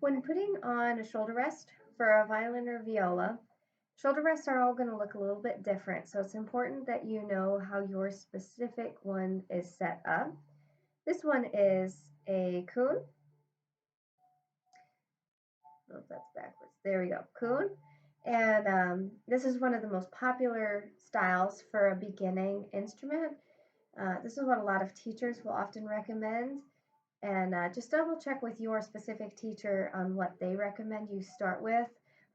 When putting on a shoulder rest for a violin or viola, shoulder rests are all going to look a little bit different, so it's important that you know how your specific one is set up. This one is a Kuhn. Oh, that's backwards. There we go, Kuhn. And this is one of the most popular styles for a beginning instrument. This is what a lot of teachers will often recommend. And just double check with your specific teacher on what they recommend you start with.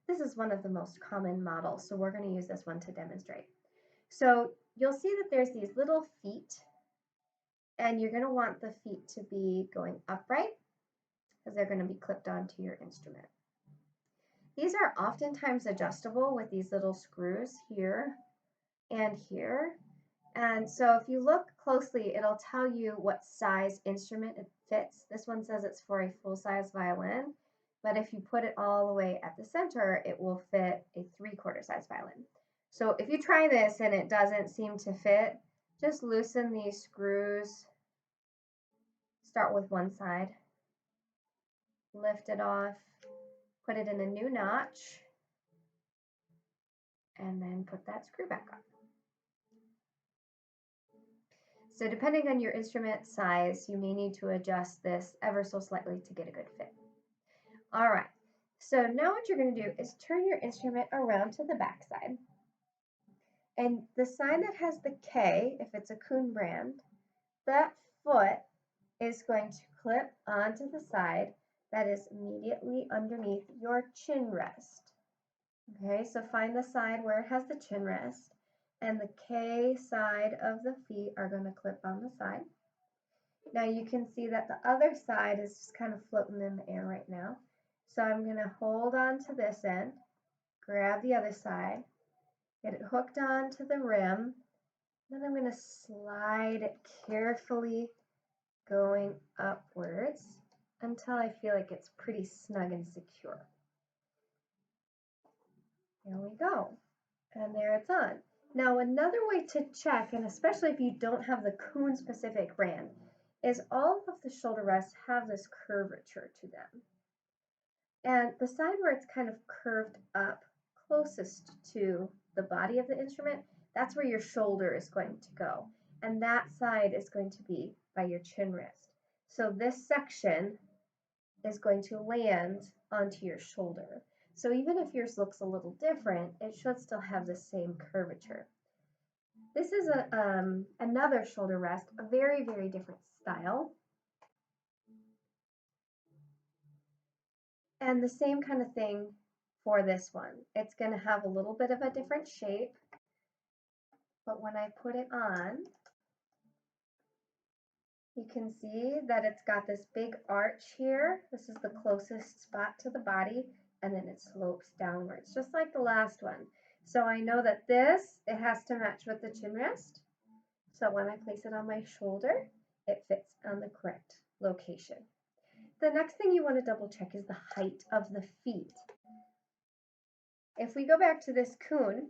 This is one of the most common models, so we're going to use this one to demonstrate. So you'll see that there's these little feet, and you're going to want the feet to be going upright because they're going to be clipped onto your instrument. These are oftentimes adjustable with these little screws here and here. And so if you look closely, it'll tell you what size instrument it fits. This one says it's for a full-size violin, but if you put it all the way at the center, it will fit a 3/4 size violin. So if you try this and it doesn't seem to fit, just loosen these screws. Start with one side, lift it off, put it in a new notch, and then put that screw back on. So depending on your instrument size, you may need to adjust this ever so slightly to get a good fit. All right, so now what you're going to do is turn your instrument around to the back side. And the side that has the K, if it's a Kuhn brand, that foot is going to clip onto the side that is immediately underneath your chin rest. Okay, so find the side where it has the chin rest, and the K side of the feet are going to clip on the side. Now you can see that the other side is just kind of floating in the air right now. So I'm going to hold on to this end, grab the other side, get it hooked onto the rim, then I'm going to slide it carefully going upwards until I feel like it's pretty snug and secure. There we go. And there it's on. Now another way to check, and especially if you don't have the Kuhn specific brand, is all of the shoulder rests have this curvature to them. And the side where it's kind of curved up closest to the body of the instrument, that's where your shoulder is going to go. And that side is going to be by your chin rest. So this section is going to land onto your shoulder. So even if yours looks a little different, it should still have the same curvature. This is another shoulder rest, a very, very different style. And the same kind of thing for this one. It's going to have a little bit of a different shape, but when I put it on, you can see that it's got this big arch here. This is the closest spot to the body, and then it slopes downwards, just like the last one. So I know that this, it has to match with the chin rest. So when I place it on my shoulder, it fits on the correct location. The next thing you want to double check is the height of the feet. If we go back to this Kuhn,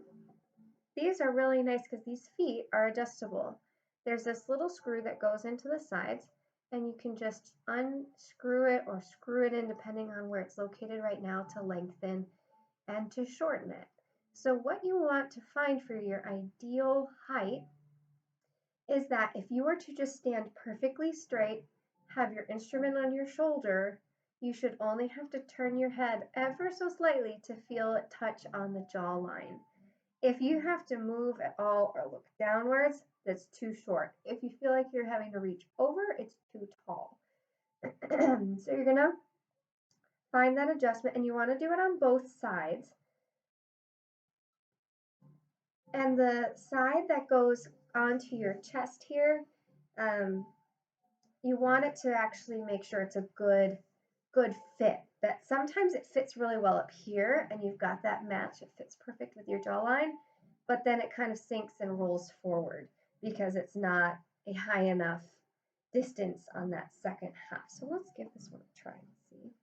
these are really nice because these feet are adjustable. There's this little screw that goes into the sides, and you can just unscrew it or screw it in depending on where it's located right now to lengthen and to shorten it. So what you want to find for your ideal height is that if you were to just stand perfectly straight, have your instrument on your shoulder, you should only have to turn your head ever so slightly to feel it touch on the jawline. If you have to move at all or look downwards, that's too short. If you feel like you're having to reach over, it's too tall. So you're going to find that adjustment, and you want to do it on both sides. And the side that goes onto your chest here, you want it to actually make sure it's a good fit. That sometimes it fits really well up here and you've got that match. It fits perfect with your jawline, but then it kind of sinks and rolls forward because it's not a high enough distance on that second half. So let's give this one a try and see.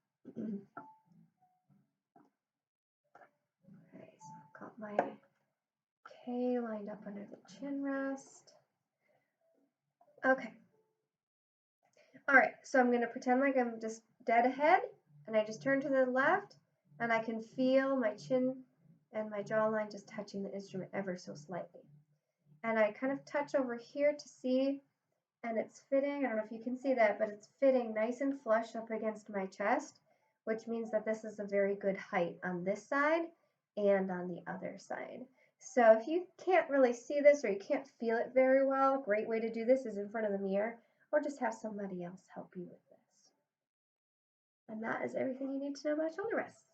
Okay, so I've got my K lined up under the chin rest. Okay. All right, so I'm going to pretend like I'm just dead ahead, And I just turn to the left, and I can feel my chin and my jawline just touching the instrument ever so slightly. And I kind of touch over here to see, and it's fitting. I don't know if you can see that, but it's fitting nice and flush up against my chest, which means that this is a very good height on this side and on the other side. So if you can't really see this or you can't feel it very well, a great way to do this is in front of the mirror or just have somebody else help you with this. And that is everything you need to know about shoulder rests.